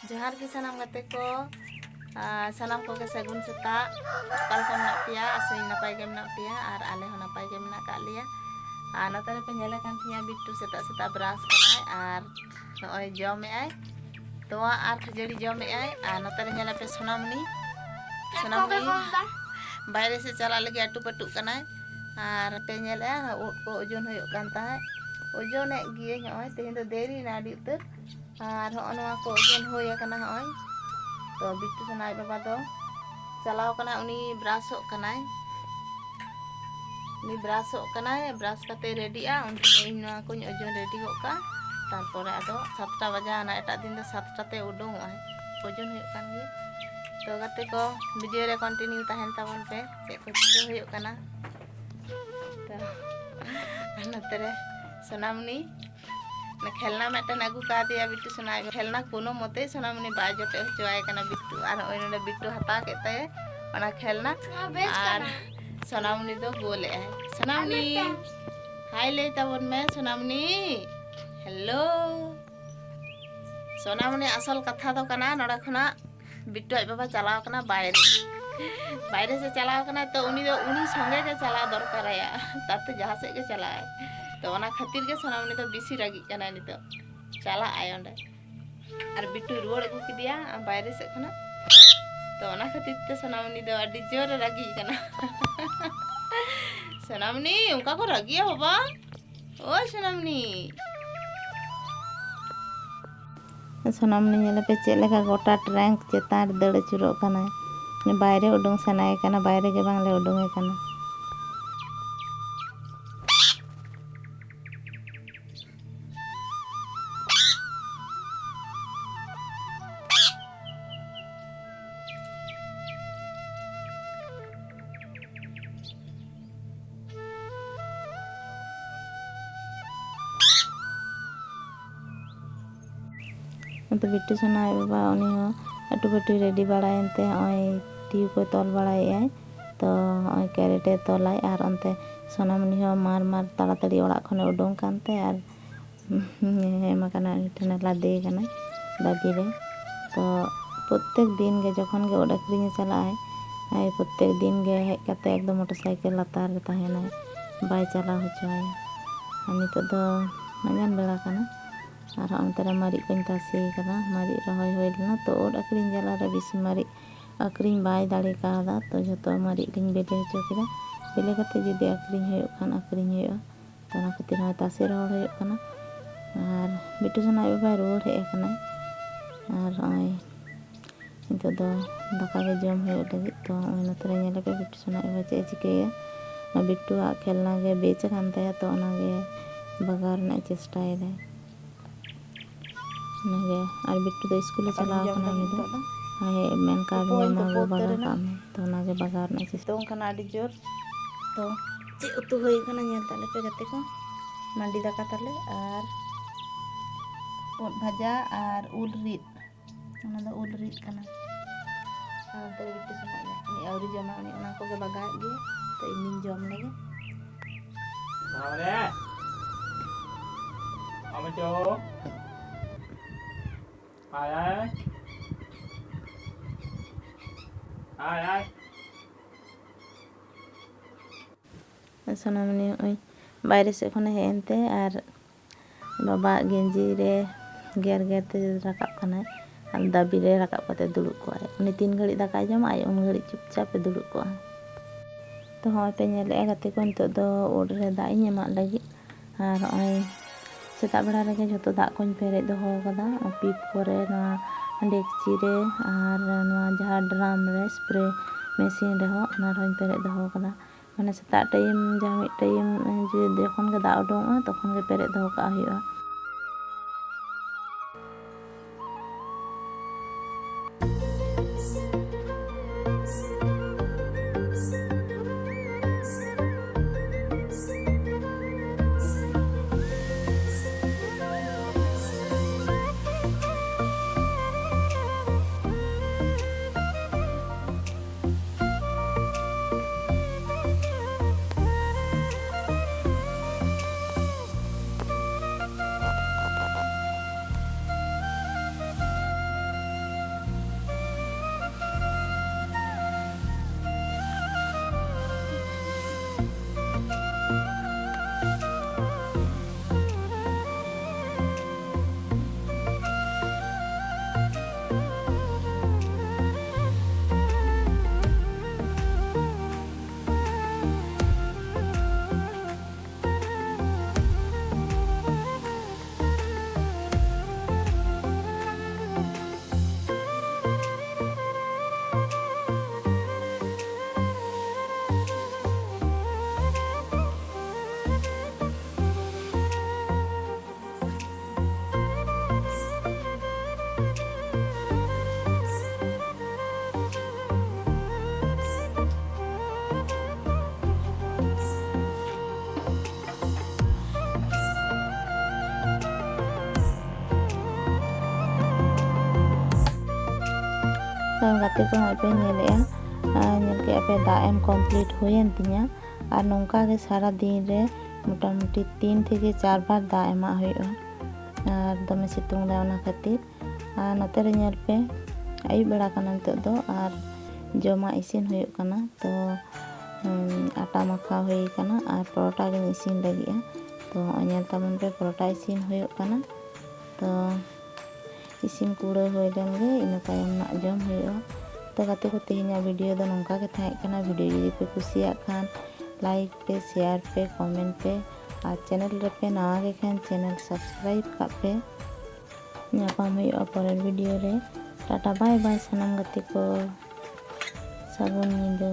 जोहार के सानाम गाते को सानाम को के सगुन सेता कल को मना पिया आसे नपाय के मना पिया और आले हो नपाय के मना का लिया नतरे पे नेले कान थिया बिट्टू सेता सेता ब्राश कनाय और नय जमे आय तोआ और खजड़ी जमे आय और नतरे नेले पे सोनामनी बाहरे से चला लगे अटू पटू कनाय और पे नेले उट को ओजन होयो कान ताय ओजन गिए नय तेहें दो देरी ना आडी उतर और नवा को ओजन होय कना हय तो बिट्टू सनाय बाबा दो चलाव कना उनी ब्राशो कनाय उनी ब्राशो कनाय ब्राश कते रेडी आ उन इन नवा को ओजन रेडी होका तारपरे आदो 7टा बजा ना एटा दिन दो 7टा ते उडोंग आय ओजन होय कान गे तो गाते को वीडियो रे कंटिन्यू तहन ताबन पे से को चिके होय कना तो नतरे सोनामनी खेलना मेटन आगू का दिया बिट्टू सोना खेलना कोनो मते सोनामनी बाय जटे हचवाय कना बिट्टू और ओइ नडे बिट्टू हता केते ओना खेलना और सोनामनी दो बोले है सोनामनी हाय ले तबन में सोनामनी हेलो सोनामनी असल कथा दो कना नडा खना बिट्टू आई बाबा चलाव कना बाहरे से चलाव कना तो उनी संगे के चला दरकार है ताते जहां से के चलाए तो ओना खातिर के सोनामनी तो बेसी रागी कना नितो चला आय ओंडे और बिट्टू रुवाड़ को किदिया बाहरे से खना तो ओना खातिर ते सोनामनी दो अडी जोर रागी कना सोनामनी उनका को रागिया बाबा ओ सोनामनी नेले पे चेक लेका गोटा ट्रैंक चेतान दड़ चुरो कना बाहरे उडुंग सनाय कना बाहरे के बांगले उडुंगे कना तो बिट्टू सोना बाबा उनी हो अटू पटू रेडी बाड़ायनते हय टीयू को तल बाड़ाय तो हय कैरेटे तलाय और अंते सोनामनी हो मार ताड़ाताड़ी ओड़ा खने उडोंग कानते और हेमा कना ठेना लादे कना दाबी रे तो प्रत्येक दिन के जखन के ओड अखरिंग चलाय प्रत्येक दिन के हेज कते एकदम मोटरसाइकिल लातार रे ताहेना बाय चला होचोय नितो दो मजान बेड़ा कना और अंतर मारी को तासी कना मारी रहोय होइलना तो ओड अखरिंग जला रे बेसी मारी अखरिंग बाय दाड़े कादा तो जतो मारी लिंग बेले हचो किदा बेले कते जुदी अखरिंग होयो खान अखरिंग होयो तो ना खातिर होय तासी रहोड़ होयो कना और बिट्टू सोना बाबा रुवाड़ हेज कना और ओय नितो दो दाका के जम होयो लगी तो ओय नतरे नेले पे बिट्टू सोना बाबा चे चिकेया बिट्टू आ खेलना के बेच कान ताया तो ओना गे बगार ना चेष्टाय रे और बिट्टू तो स्कूल चलाव कना निदो हाय मेन का मा गो बगा काम तो नागे बगार ना चेष्टा कना आडी जोर तो चे उतु होय कना नेल ताले पे गते को मांडी दाका ताले और ओट भाजा और उल रिद ओना दो उल रिद कना और तो बिट्टू सोना उनी औरी जमा उनी ओना को के बगा गे तो इनिन जम लेगे अरे अमचो आय सोनामनी ओई बाहरे से खने हेनते और बाबा गेंजी रे गेर ते रकाब कना और दाबी रे रकाब कते दुड़ुब को उनी 3 घड़ी दाका जमा आय उन घड़ी चुपचाप दुड़ुब को तो हय पे नेले गाते को नितो दो ओड रे दा इन एमा लगी और ओई सेता बेड़ा रे जतो दा कोन पेरे दोहो कदा पीप करे ना डेक्ची रे और नवा जहाँ ड्राम रे स्प्रे मेसिन रे हो ना रोन पेरे दोहो कदा माने सेता टाइम जहाँ मिड टाइम जे जखन के दा उडोंगा तखन के पेरे दोहो का हुआ गाते को हमें पे नेल के पे दाएम कमप्लीट हुएन तिया और नौका के सारा दिन रे मोटामुटी 3 থেকে 4 बार दा एमा हुआ और दमे सितुंग दा ओना खातिर और नते रे नेल पे आयुब बेड़ा कना नितो दो और जमा इसिन हुई कना तो आटा माखा हुई कना और परोटा के इसिन लगी तो नेल तमन पे परोटा इसिन हुई कना तो इसिन कूड़ा हुई लन गे इन तायम ना जम हुई तो गाते को तेहना वीडियो दो नौका के थाहे कना वीडियो जुदी पे कुसिया खान लाइक पे शेयर पे कमेंट पे और चैनल रे पे नवा के खान चैनल सब्सक्राइब का पे नापाम हुई परेर वीडियो रे टाटा बाय बाय सनम गाते को सागुन नींदा।